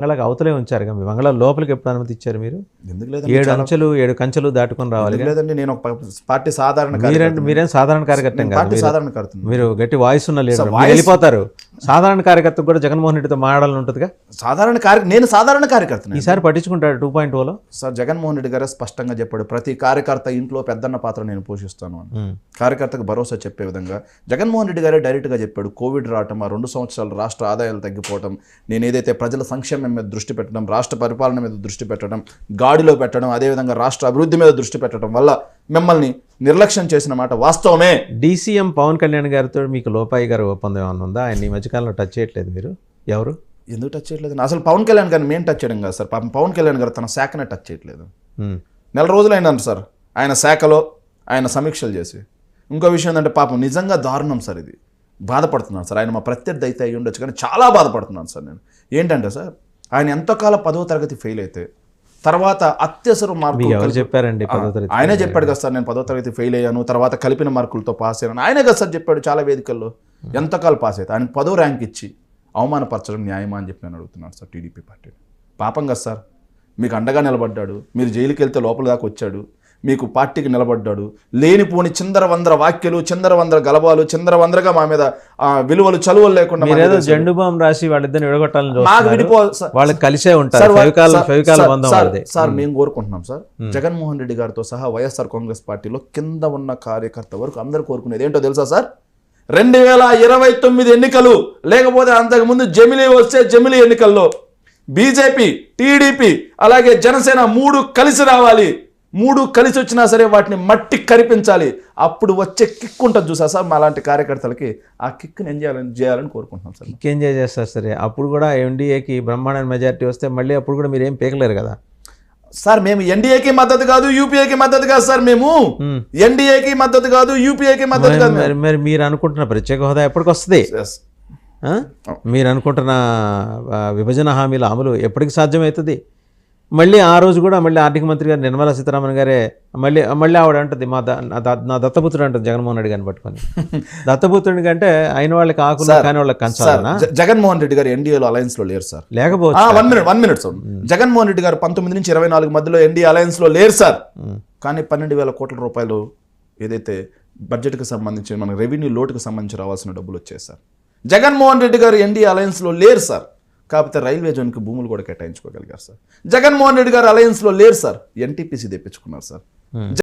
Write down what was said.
బంగాళాకి అవతలే ఉంచారు. మీ బంగాళా లోపలికి ఎప్పుడు అనుమతి ఇచ్చారు మీరు? ఎందుకు 7 కంచెలు దాటుకొని రావాలి. లేదండి, నేను ఒక పార్టీ సాధారణ మీరేం సాధారణ కార్యకర్త పార్టీ సాధారణ కార్యకర్త. మీరు గట్టి వాయిస్ ఉన్న లీడర్, వెళ్ళిపోతారు. సాధారణ కార్యకర్తకు కూడా జగన్మోహన్ రెడ్డితో మాట్లాడాలని ఉంటుందిగా. నేను సాధారణ కార్యకర్త. ఈసారి పట్టించుకుంటాడు 2.0లో. సార్ జగన్మోహన్ రెడ్డి గారే స్పష్టంగా చెప్పాడు, ప్రతి కార్యకర్త ఇంట్లో పెద్దన్న పాత్ర నేను పోషిస్తాను అని. కార్యకర్తకు భరోసా చెప్పే విధంగా జగన్మోహన్ రెడ్డి గారే డైరెక్ట్గా చెప్పాడు. కోవిడ్ రావటం, ఆ 2 సంవత్సరాలు రాష్ట్ర ఆదాయాలు తగ్గిపోవటం, నేను ఏదైతే ప్రజల సంక్షేమం మీద దృష్టి పెట్టడం, రాష్ట్ర పరిపాలన మీద దృష్టి పెట్టడం, గాడిలో పెట్టడం, అదేవిధంగా రాష్ట్ర అభివృద్ధి మీద దృష్టి పెట్టడం వల్ల మిమ్మల్ని నిర్లక్ష్యం చేసిన మాట వాస్తవమే. డీసీఎం పవన్ కళ్యాణ్ గారితో మీకు లోపాయి గారు ఒప్పందం ఏమన్నా ఉందా? ఆయన ఈ మధ్యకాలంలో టచ్ చేయట్లేదు మీరు. ఎవరు ఎందుకు టచ్ చేయట్లేదు? అసలు పవన్ కళ్యాణ్ గారిని మేము టచ్ చేయడం కాదు సార్, పాపం పవన్ కళ్యాణ్ గారు తన శాఖనే టచ్ చేయట్లేదు. 4 రోజులు అయిందంట సార్ ఆయన శాఖలో ఆయన సమీక్షలు చేసి. ఇంకో విషయం ఏంటంటే పాపం నిజంగా దారుణం సార్, ఇది బాధపడుతున్నాను సార్. ఆయన మా ప్రత్యర్థి అయితే అయ్యి ఉండొచ్చు, కానీ చాలా బాధపడుతున్నాను సార్ నేను. ఏంటంటే సార్, ఆయన ఎంతకాలం 10వ తరగతి ఫెయిల్ అయితే తర్వాత అత్యవసర మార్కులు చెప్పారండి. ఆయనే చెప్పాడు కదా సార్, నేను 10వ తరగతి ఫెయిల్ అయ్యాను, తర్వాత కలిపిన మార్కులతో పాస్ అయ్యాను. ఆయనే కదా సార్ చెప్పాడు చాలా వేదికల్లో. ఎంతకాలం పాస్ అయితే ఆయన 10వ ర్యాంక్ ఇచ్చి అవమానపరచడం న్యాయమా అని చెప్పి నేను అడుగుతున్నాను సార్ టీడీపీ పార్టీ. పాపం కదా సార్, మీకు అండగా నిలబడ్డాడు, మీరు జైలుకి వెళ్తే లోపల దాకా వచ్చాడు, మీకు పార్టీకి నిలబడ్డాడు. లేనిపోని చిందరవందర వాక్యలు, చిందరవందర గలబాలు, చిందరవందరగా మా మీద విలువలు చలువలు లేకుండా జెండు బాంబు రాసి వాళ్ళిద్దరిని విడగొట్టాలని వాళ్ళకి కలిసే ఉంటారు. సార్ మేము కోరుకుంటున్నాం సార్, జగన్మోహన్ రెడ్డి గారితో సహా వైఎస్ఆర్ కాంగ్రెస్ పార్టీలో కింద ఉన్న కార్యకర్త వరకు అందరూ కోరుకునేది ఏంటో తెలుసా సార్? 2029 ఎన్నికలు, లేకపోతే అంతకుముందు జమిలీ వస్తే జమిలీ ఎన్నికల్లో బీజేపీ, టీడీపీ అలాగే జనసేన 3 కలిసి రావాలి. 3 కలిసి వచ్చినా సరే వాటిని మట్టి కరిపించాలి. అప్పుడు వచ్చే కిక్ ఉంటుంది చూసా సార్, మా లాంటి కార్యకర్తలకి ఆ కిక్ని చేయాలని కోరుకుంటున్నాం సార్. కిక్ ఎంజాయ్ చేస్తారు సరే. అప్పుడు కూడా ఎన్డీఏకి బ్రహ్మాండ మెజారిటీ వస్తే మళ్ళీ అప్పుడు కూడా మీరు ఏం పీకలేరు కదా సార్. మేము ఎన్డీఏకి మద్దతు కాదు, యూపీఏకి మద్దతు కాదు సార్. మేము ఎన్డీఏకి మద్దతు కాదు, యూపీఏకి మద్దతు కాదు. మరి మీరు అనుకుంటున్న ప్రత్యేక హోదా ఎప్పటికి వస్తుంది? మీరు అనుకుంటున్న విభజన హామీల అమలు ఎప్పటికి సాధ్యమవుతుంది? మళ్ళీ ఆ రోజు కూడా మళ్ళీ ఆర్థిక మంత్రి గారు నిర్మలా సీతారామన్ గారే మళ్ళీ ఆవిడ అంటుంది, నా దత్తపుత్రుడు అంటుంది జగన్మోహన్ రెడ్డి గారిని పట్టుకొని. దత్తపుత్రుడి కంటే అయిన వాళ్ళకి ఆకులు కాని వాళ్ళకి కంచాలనా? జగన్మోహన్ రెడ్డి గారు ఎన్డీఏలో అలయన్స్ లో లేరు సార్. లేకపోతే 1 మినిట్ సార్, జగన్మోహన్ రెడ్డి గారు 19 నుంచి 24 మధ్యలో ఎన్డీఏ అలయన్స్ లో లేరు సార్. కానీ 12,000 కోట్ల రూపాయలు ఏదైతే బడ్జెట్కి సంబంధించి మన రెవెన్యూ లోటుకు సంబంధించి రావాల్సిన డబ్బులు వచ్చాయి సార్. జగన్మోహన్ రెడ్డి గారు ఎన్డీఏ అలయన్స్ లో లేరు సార్. కాకపోతే రైల్వే జోన్కి భూములు కూడా కేటాయించుకోగలిగారు సార్. జగన్మోహన్ రెడ్డి గారు అలయన్స్లో లేరు సార్, ఎన్టీపీసీ తెప్పించుకున్నారు సార్.